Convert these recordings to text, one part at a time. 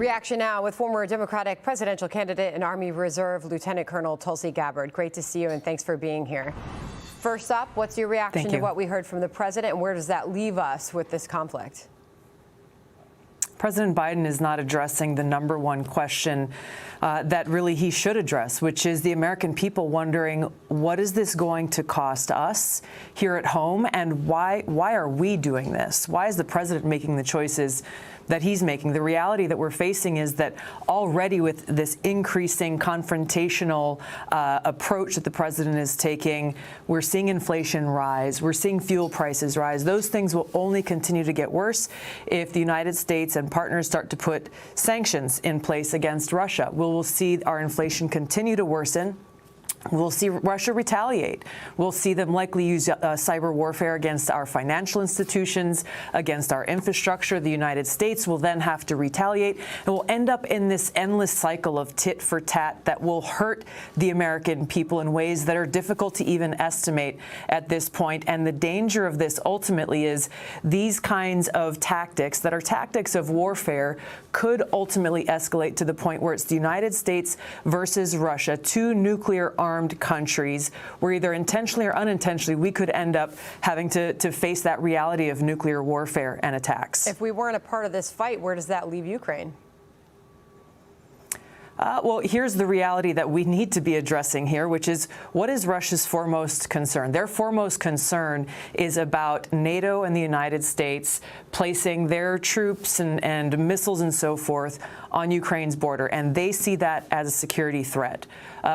Reaction now with former Democratic presidential candidate and Army Reserve Lieutenant Colonel Tulsi Gabbard. Great to see you, and thanks for being here. First up, what's your reaction to what we heard from the president, and where does that leave us with this conflict? President Biden is not addressing the number one question that really he should address, which is the American people wondering, what is this going to cost us here at home, and why are we doing this? Why is the president making the choices that he's making? The reality that we're facing is that already with this increasing confrontational approach that the president is taking, we're seeing inflation rise, we're seeing fuel prices rise. Those things will only continue to get worse if the United States and partners start to put sanctions in place against Russia. We'll see our inflation continue to worsen. We'll see Russia retaliate. We'll see them likely use cyber warfare against our financial institutions, against our infrastructure. The United States will then have to retaliate, and we'll end up in this endless cycle of tit for tat that will hurt the American people in ways that are difficult to even estimate at this point. And the danger of this ultimately is these kinds of tactics that are tactics of warfare could ultimately escalate to the point where it's the United States versus Russia, two nuclear armed countries, where either intentionally or unintentionally we could end up having to face that reality of nuclear warfare and attacks. If we weren't a part of this fight, where does that leave Ukraine? Well, here's the reality that we need to be addressing here, which is, what is Russia's foremost concern? Their foremost concern is about NATO and the United States placing their troops and missiles and so forth on Ukraine's border, and they see that as a security threat.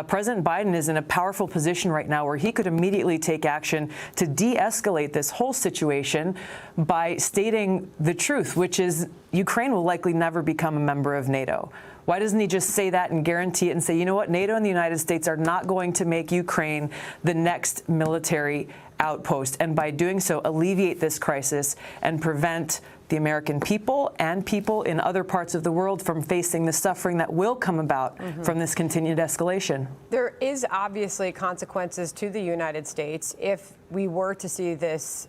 President Biden is in a powerful position right now where he could immediately take action to de-escalate this whole situation by stating the truth, which is Ukraine will likely never become a member of NATO. Why doesn't he just say that and guarantee it and say, you know what, NATO and the United States are not going to make Ukraine the next military outpost, and by doing so alleviate this crisis and prevent the American people and people in other parts of the world from facing the suffering that will come about from this continued escalation. There is obviously consequences to the United States if we were to see this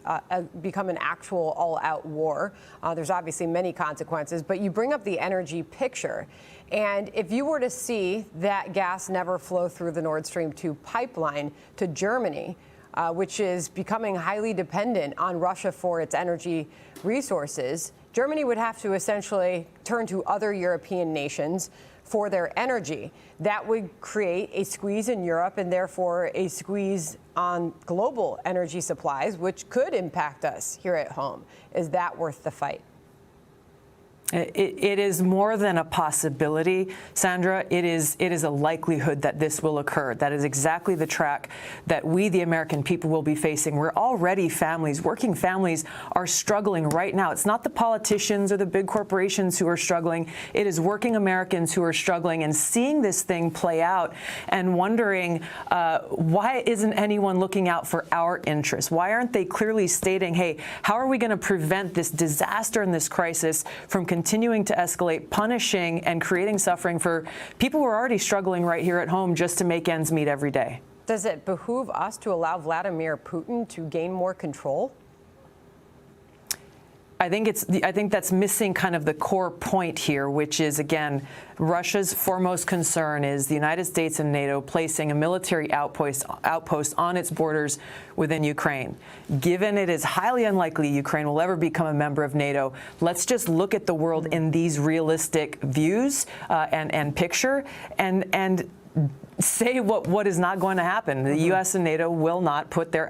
become an actual all-out war. There's obviously many consequences, but you bring up the energy picture. And if you were to see that gas never flow through the Nord Stream 2 pipeline to Germany, which is becoming highly dependent on Russia for its energy resources, Germany would have to essentially turn to other European nations for their energy. That would create a squeeze in Europe and therefore a squeeze on global energy supplies, which could impact us here at home. Is that worth the fight? It is more than a possibility, Sandra. It is a likelihood that this will occur. That is exactly the track that we, the American people, will be facing. We're already families, working families, are struggling right now. It's not the politicians or the big corporations who are struggling. It is working Americans who are struggling and seeing this thing play out and wondering, why isn't anyone looking out for our interests? Why aren't they clearly stating, hey, how are we going to prevent this disaster and this crisis from continuing to escalate, punishing and creating suffering for people who are already struggling right here at home just to make ends meet every day? Does it behoove us to allow Vladimir Putin to gain more control? I think that's missing kind of the core point here, which is, again, Russia's foremost concern is the United States and NATO placing a military outpost on its borders within Ukraine. Given it is highly unlikely Ukraine will ever become a member of NATO, let's just look at the world in these realistic views and picture and say what is not going to happen. The U.S. and NATO will not put their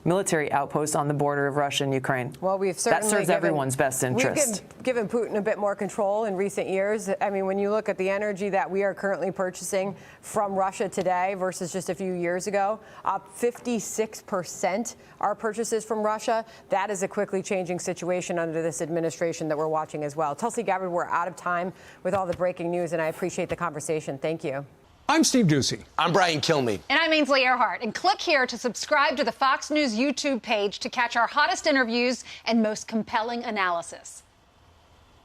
military outposts on the border of Russia and Ukraine. Well, we've certainly that serves everyone's best interest. We've given Putin a bit more control in recent years. I mean, when you look at the energy that we are currently purchasing from Russia today versus just a few years ago, up 56% our purchases from Russia. That is a quickly changing situation under this administration that we're watching as well. Tulsi Gabbard, we're out of time with all the breaking news, and I appreciate the conversation. Thank you. I'm Steve Ducey. I'm Brian Kilmeade. And I'm Ainsley Earhart. And click here to subscribe to the Fox News YouTube page to catch our hottest interviews and most compelling analysis.